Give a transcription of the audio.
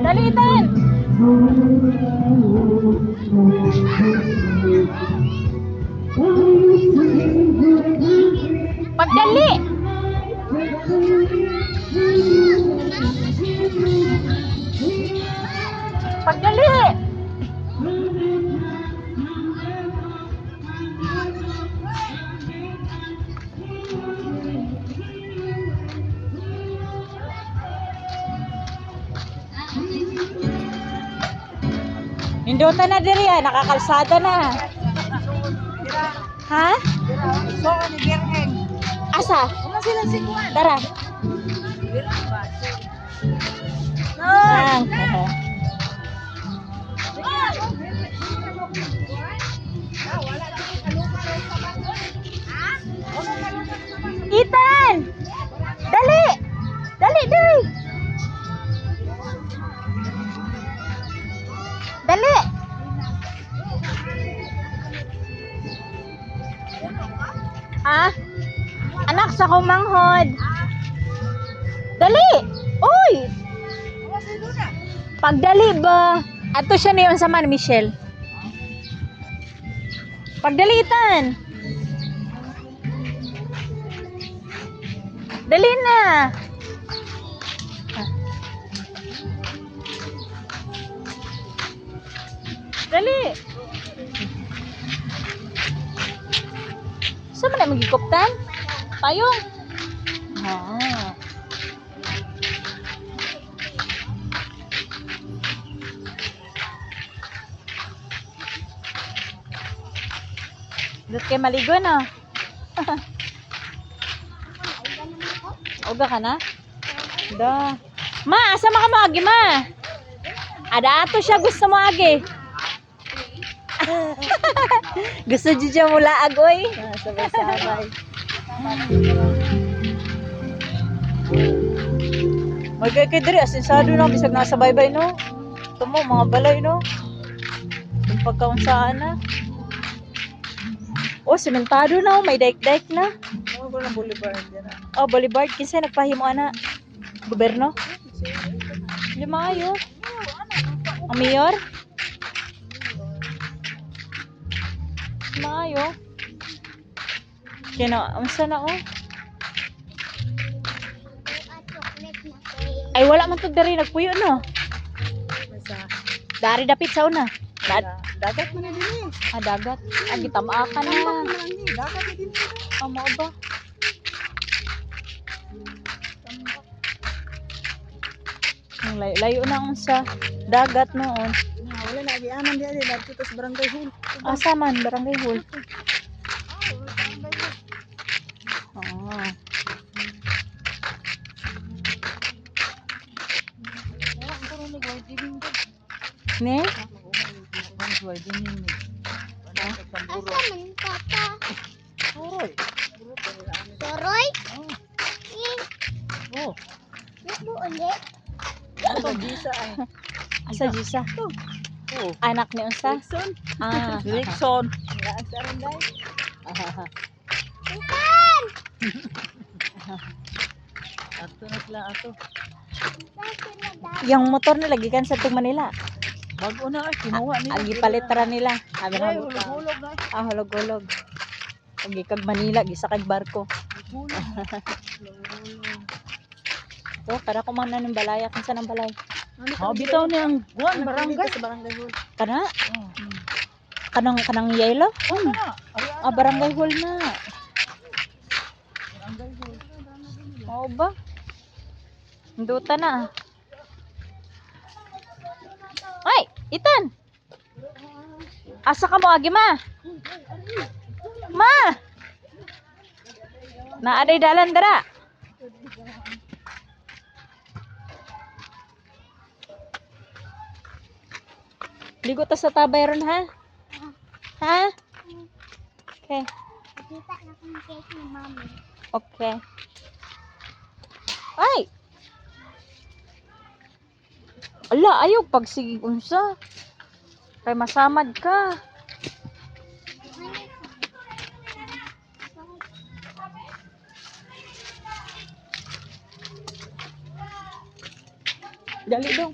Dalitan! Pagdali! Pagdali! Nindutan na diri ah, nakakalsada na. Ha? So, ni Gerheng. Asa? Ano sila si Kuan? Tara. Nang. Ethan! Dali! Dali, dali! Dali! Ha? Anak sa kumanghod. Dali! Uy! Pagdali ba? Ato siya niyon sa man, Michelle. Pagdalitan. Dali na. Dali. Saan mo na magiguptan? Payong. Ah. Dut kay maligo na. Uga ka na? Da. Ma, asa ka mo agi, ma? Ada ato siya gusto mo agi. Gusto dyan mula agoy. Sabay-sabay. Magkay kay diri asinsado na bisag nasa baybay no. Tumo mga balay no. Yung pagkaunsaan na. Oh, sementado na, may daik-daik na. Ano ko ng Boulevard dyan ah. Oh, Boulevard, kinsa nagpahimo ana? Gobyerno? Di maayo. Ang mayor? Maayo. Kino, unsa na oh? Ay wala man tud diri nagpuyo no. Masa, Dari dapit sa una. dagat mo na din eh. Ah, dagat. Ah, gitamaakan Tambak na. mo lang din. Dagat na din eh. Ah, mao ba? Ang layo na ang sa dagat noon. Wala na, agianan di adi. Dito sa Barangay Hall. Asa man, Barangay Hall. Ah. Ne? Asaman papa. Soroy. Soroy? Oh. Nabu ulit. Ito, Gisa ay. Asa Jisa? Oh. Anak ni unsa? Rickson. Ah. Rickson. Ang sa Aranday. Ikan! Ato na sila ato. Yung motor nila gikan sa Tung Manila. Bago na ay, kinuha nila. Agi palitra nila. Sabi Ay, na hulog-hulog na. ah hulog-hulog. Agi kag Manila gisakag barko. So, kada ko man na ng balaya kinsa nang balay. Oh, bitaw niya ang buwan, barangay. Sa Barangay Hall. Kana? Oh. Kanang yelo? Ah, Barangay Hall na. Barangay Hall. Oo ba? Hinduta na. Ay, Ethan. Asa ka mo agi ma? Ma. Naaday dalan dara. Ligo ta sa tabay ron ha? Ha? Okay. Kita na kung cake ni mami. Okay. Ay! Ala, ayaw pagsigig unsa. Kay masamad ka. Dali dong.